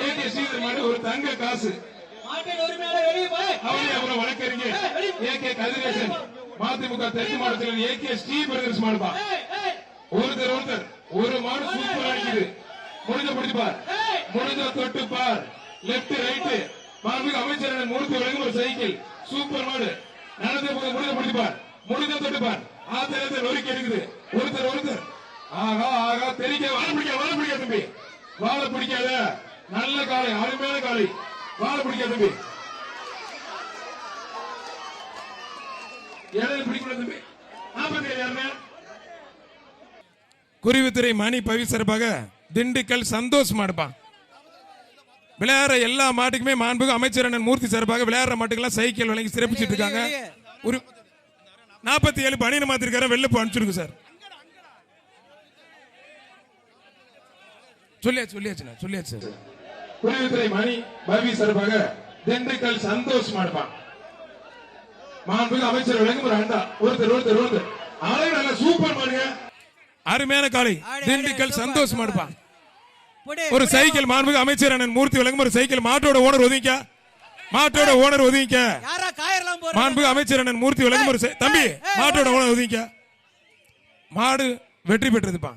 AK Sridhar மாடு ஒரு தங்க காசு. அவரே அப்புறம் வழக்கறிஞர் ஏகே கதிரேசன் மதிமுக தெற்கு மாவட்டத்தில் ஏகே ஸ்ரீ பிரதர்ஸ் மாடுபா. ஒருத்தர் ஒரு மாடு சூப்பரா அடிக்குது. முடிஞ்ச பிடிப்பார், முடிஞ்ச தொட்டு பார், லெப்ட் ரைட். மாண்புமிகு அமைச்சர் மூர்த்தி வழங்கும் ஒரு சைக்கிள் சூப்பர் மாடு. நடந்து முடிஞ்ச பிடிப்பார், முடிஞ்ச தொட்டு பார். ஆத்திரத்தை நொறுக்கி எடுக்குது. ஒருத்தர் ஆகா ஆகா தெரிக்க வாழ பிடிக்காத தம்பி, வாழ பிடிக்காத. நல்ல காலை, அருமையான காலை, வாழ பிடிக்காத தம்பி. இடையில பிடிக்கூடாது தம்பி. 47 யாருமே. குருவித்துறை மணி பவி சிறப்பாக திண்டுக்கல் சந்தோஷ் மாடுப்பா. விளையாடுற எல்லா மாட்டுக்குமே மாண்புமிகு அமைச்சர் அண்ணன் மூர்த்தி சிறப்பாக விளையாடுற மாட்டுக்கெல்லாம் சைக்கிள் வழங்கி சிறப்பிச்சிட்டு இருக்காங்க. 47 பணியின மாத்திருக்காரு. வெள்ளப்பு அனுப்பிச்சிருங்க சார். சொல்லியாச்சு சார். குருவித்துறை மணி பவி சிறப்பாக திண்டுக்கல் சந்தோஷ் மாடுப்பா. மாண்புமிகு அமைச்சர் வழங்கும் ஒரு அண்டா. ஒருத்தர் அழகு நல்ல சூப்பர் மாடுங்க. அருமையான காலை திண்டுக்கல் சந்தோஷ் மாடுப்பா. ஒரு சைக்கிள் மாண்புமிகு அமைச்சர் அண்ணன் மூர்த்தி வழங்கும் ஒரு சைக்கிள். மாட்டோட ஓனர் ஒதுங்கிக்க, மாண்புமிகு அமைச்சர் அண்ணன் மூர்த்தி வழங்கும் ஒரு தம்பி மாட்டோட ஓனர் ஒதுங்கிக்க. மாடு வெற்றி பெற்றதுப்பா.